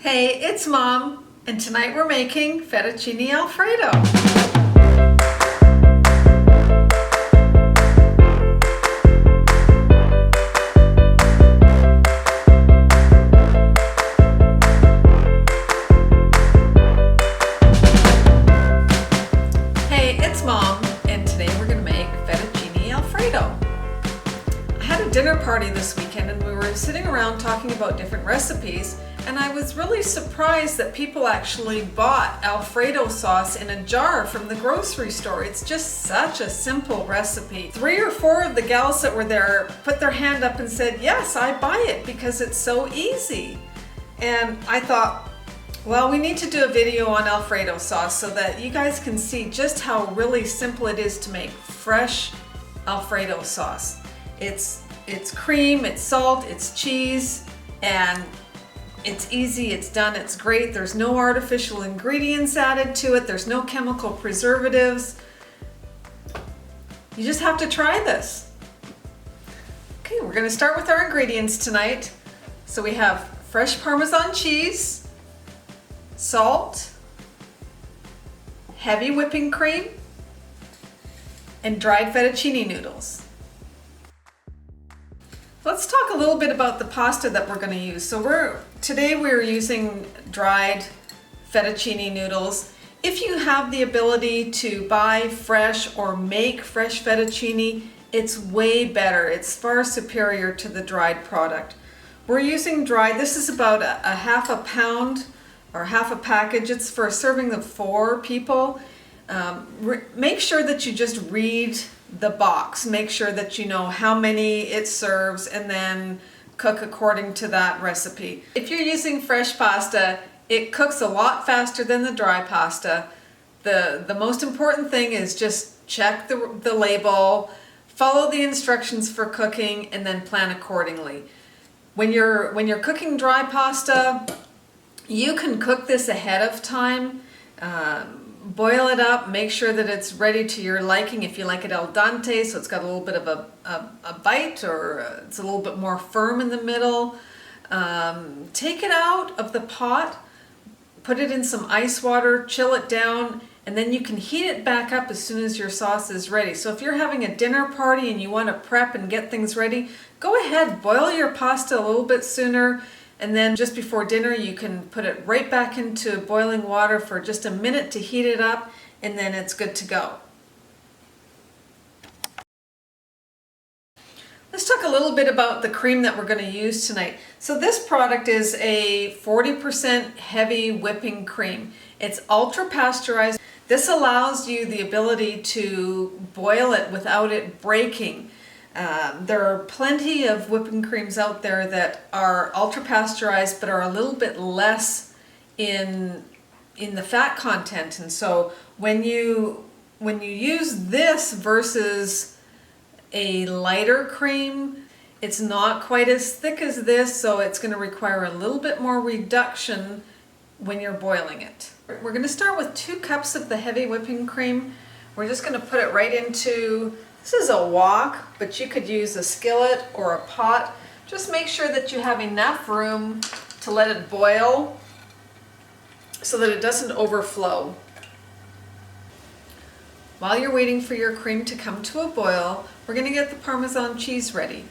Hey, it's Mom, and tonight we're making Fettuccine Alfredo. Hey, it's Mom, and today we're going to make Fettuccine Alfredo. I had a dinner party this weekend and we were sitting around talking about different recipes, and I was really surprised that people actually bought Alfredo sauce in a jar from the grocery store. It's just such a simple recipe. 3 or 4 of the gals that were there put their hand up and said, yes, I buy it because it's so easy. And I thought, well, we need to do a video on Alfredo sauce so that you guys can see just how really simple it is to make fresh Alfredo sauce. It's cream, it's salt, it's cheese, and it's easy, it's done, it's great. There's no artificial ingredients added to it. There's no chemical preservatives. You just have to try this. Okay, we're gonna start with our ingredients tonight. So we have fresh Parmesan cheese, salt, heavy whipping cream, and dried fettuccine noodles. Let's talk a little bit about the pasta that we're going to use. So today we're using dried fettuccine noodles. If you have the ability to buy fresh or make fresh fettuccine, it's way better. It's far superior to the dried product. We're using dried. This is about a half a pound or half a package. It's for a serving of 4 people. Make sure that you just read the box. Make sure that you know how many it serves and then cook according to that recipe. If you're using fresh pasta, it cooks a lot faster than the dry pasta. The most important thing is just check the label, follow the instructions for cooking, and then plan accordingly. When you're cooking dry pasta, you can cook this ahead of time. Boil it up, make sure that it's ready to your liking. If you like it al dente, so it's got a little bit of a bite, or it's a little bit more firm in the middle. Take it out of the pot, put it in some ice water, chill it down, and then you can heat it back up as soon as your sauce is ready. So if you're having a dinner party and you want to prep and get things ready, go ahead, boil your pasta a little bit sooner. And then just before dinner, you can put it right back into boiling water for just a minute to heat it up, and then it's good to go. Let's talk a little bit about the cream that we're going to use tonight. So this product is a 40% heavy whipping cream. It's ultra pasteurized. This allows you the ability to boil it without it breaking. There are plenty of whipping creams out there that are ultra pasteurized but are a little bit less in the fat content, and so when you use this versus a lighter cream, it's not quite as thick as this, so it's going to require a little bit more reduction when you're boiling it. We're going to start with 2 cups of the heavy whipping cream. We're just going to put it right into, this is a wok, but you could use a skillet or a pot. Just make sure that you have enough room to let it boil so that it doesn't overflow. While you're waiting for your cream to come to a boil, we're going to get the Parmesan cheese ready.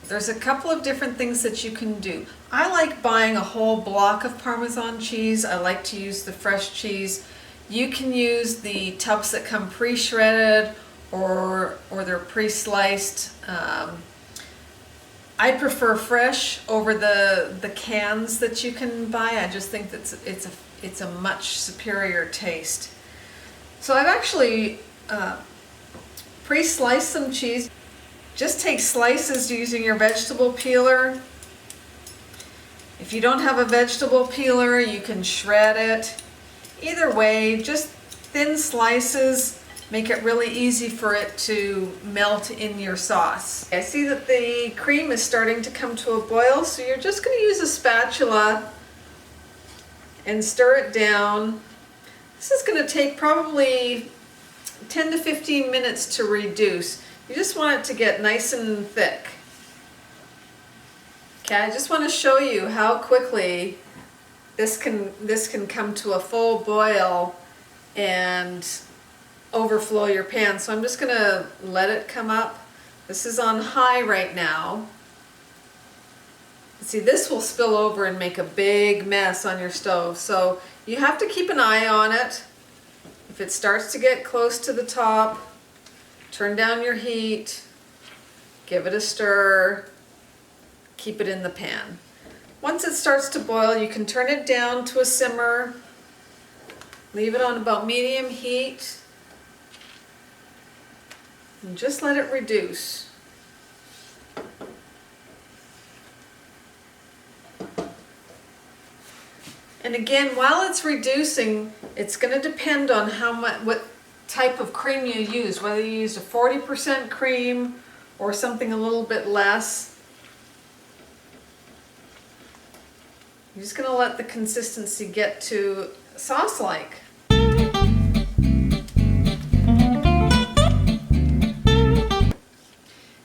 There's a couple of different things that you can do. I like buying a whole block of Parmesan cheese. I like to use the fresh cheese. You can use the tubs that come pre-shredded or they're pre-sliced. I prefer fresh over the cans that you can buy. I just think that it's a much superior taste. So I've actually pre-sliced some cheese. Just take slices using your vegetable peeler. If you don't have a vegetable peeler, you can shred it. Either way, just thin slices make it really easy for it to melt in your sauce. I see that the cream is starting to come to a boil, so you're just going to use a spatula and stir it down. This is going to take probably 10 to 15 minutes to reduce. You just want it to get nice and thick. Okay, I just want to show you how quickly this can come to a full boil and overflow your pan. So I'm just going to let it come up. This is on high right now. See, this will spill over and make a big mess on your stove. So you have to keep an eye on it. If it starts to get close to the top, turn down your heat, give it a stir, keep it in the pan. Once it starts to boil, you can turn it down to a simmer, leave it on about medium heat, and just let it reduce. And again, while it's reducing, it's going to depend on what type of cream you use, whether you use a 40% cream or something a little bit less. You're just going to let the consistency get to sauce-like.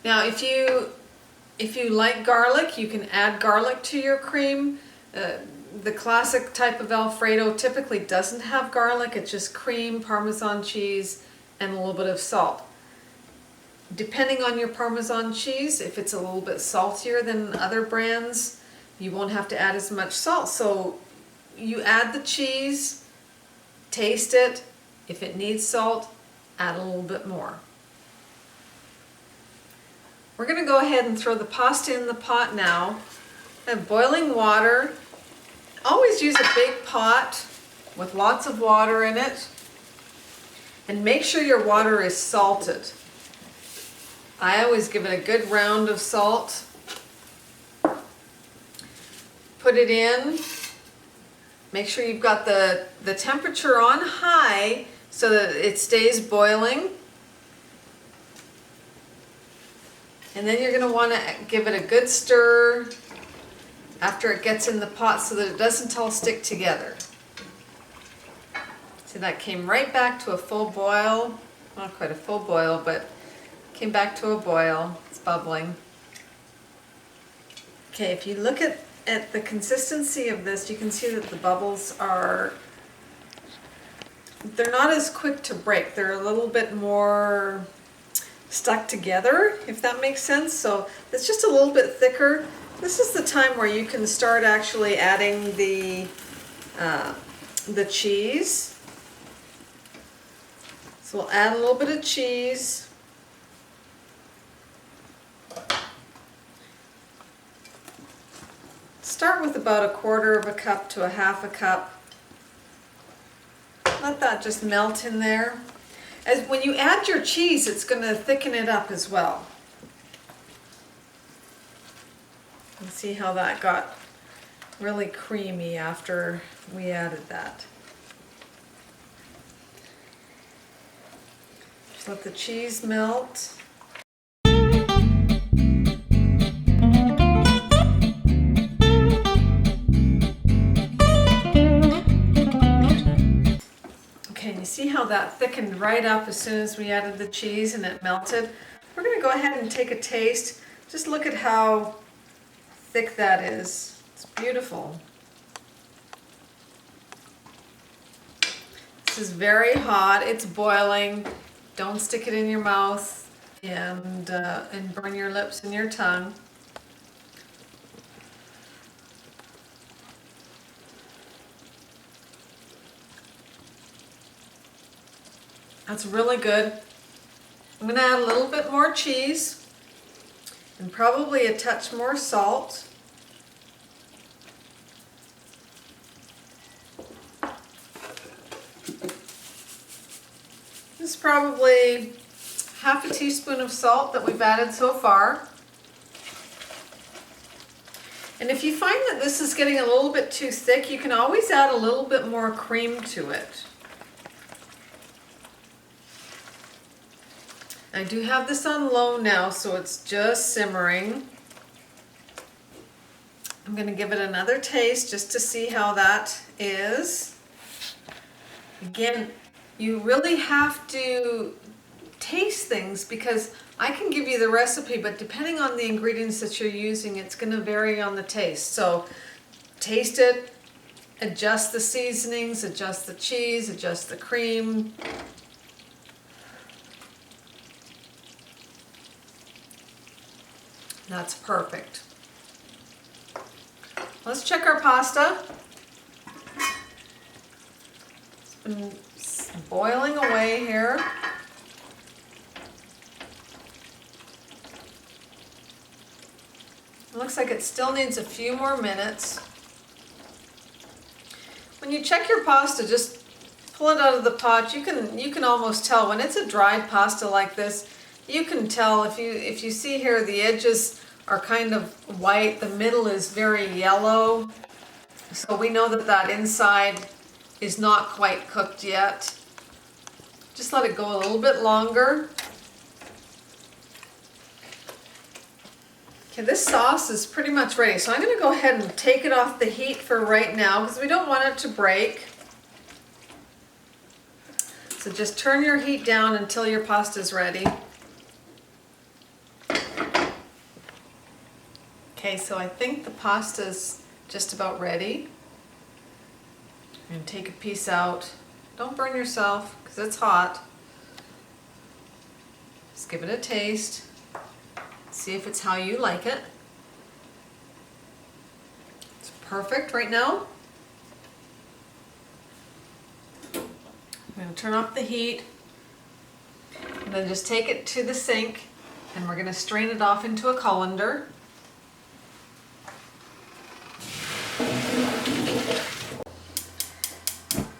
Now, if you like garlic, you can add garlic to your cream. The classic type of Alfredo typically doesn't have garlic. It's just cream, Parmesan cheese, and a little bit of salt. Depending on your Parmesan cheese, if it's a little bit saltier than other brands, you won't have to add as much salt. So you add the cheese, taste it. If it needs salt, add a little bit more. We're going to go ahead and throw the pasta in the pot now. I have boiling water. Always use a big pot with lots of water in it. And make sure your water is salted. I always give it a good round of salt. Put it in. Make sure you've got the temperature on high so that it stays boiling. And then you're going to want to give it a good stir after it gets in the pot so that it doesn't all stick together. See, that came right back to a full boil. Not quite a full boil, but came back to a boil. It's bubbling. Okay, if you look at the consistency of this, you can see that the bubbles they're not as quick to break. They're a little bit more stuck together, if that makes sense. So it's just a little bit thicker. This is the time where you can start actually adding the cheese. So we'll add a little bit of cheese. Start with about 1/4 cup to 1/2 cup. Let that just melt in there. As when you add your cheese, it's going to thicken it up as well. And see how that got really creamy after we added that. Just let the cheese melt. See how that thickened right up as soon as we added the cheese and it melted? We're going to go ahead and take a taste. Just look at how thick that is. It's beautiful. This is very hot. It's boiling. Don't stick it in your mouth and burn your lips and your tongue. That's really good. I'm going to add a little bit more cheese and probably a touch more salt. This is probably 1/2 teaspoon of salt that we've added so far. And if you find that this is getting a little bit too thick, you can always add a little bit more cream to it. I do have this on low now, so it's just simmering. I'm going to give it another taste just to see how that is. Again, you really have to taste things, because I can give you the recipe, but depending on the ingredients that you're using, it's going to vary on the taste. So taste it, adjust the seasonings, adjust the cheese, adjust the cream. That's perfect. Let's check our pasta. It's been boiling away here. It looks like it still needs a few more minutes. When you check your pasta, just pull it out of the pot. You can almost tell when it's a dried pasta like this. You can tell if you see here the edges are kind of white, the middle is very yellow. So we know that that inside is not quite cooked yet. Just let it go a little bit longer. Okay, this sauce is pretty much ready. So I'm going to go ahead and take it off the heat for right now because we don't want it to break. So just turn your heat down until your pasta is ready. Okay, so I think the pasta's just about ready. I'm going to take a piece out. Don't burn yourself because it's hot. Just give it a taste. See if it's how you like it. It's perfect right now. I'm going to turn off the heat and then just take it to the sink, and we're going to strain it off into a colander.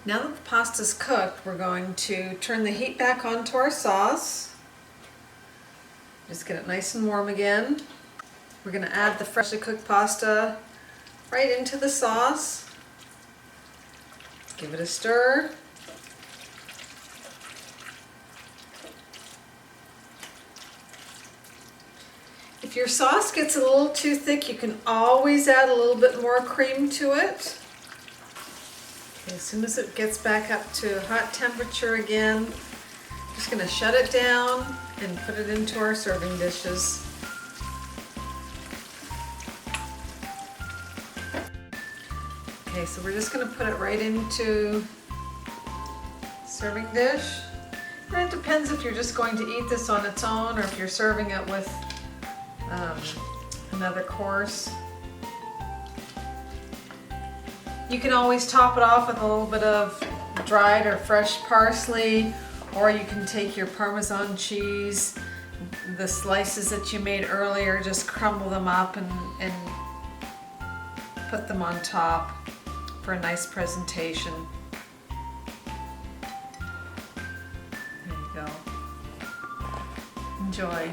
Now that the pasta's cooked, we're going to turn the heat back onto our sauce. Just get it nice and warm again. We're going to add the freshly cooked pasta right into the sauce. Give it a stir. If your sauce gets a little too thick, you can always add a little bit more cream to it. As soon as it gets back up to hot temperature again, just going to shut it down and put it into our serving dishes. Okay, so we're just going to put it right into serving dish. And it depends if you're just going to eat this on its own or if you're serving it with another course. You can always top it off with a little bit of dried or fresh parsley, or you can take your Parmesan cheese, the slices that you made earlier, just crumble them up and put them on top for a nice presentation. There you go. Enjoy.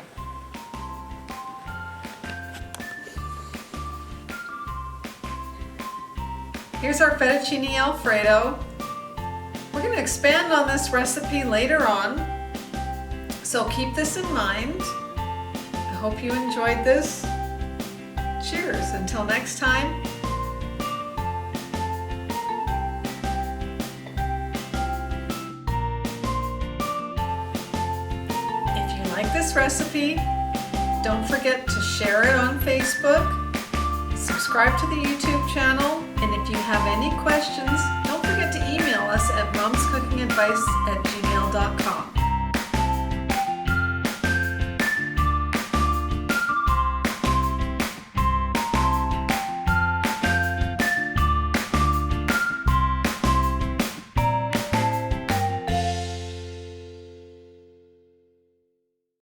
Here's our fettuccine Alfredo. We're going to expand on this recipe later on, so keep this in mind. I hope you enjoyed this. Cheers, until next time. If you like this recipe, don't forget to share it on Facebook, subscribe to the YouTube channel, and if you have any questions, don't forget to email us at momscookingadvice@gmail.com.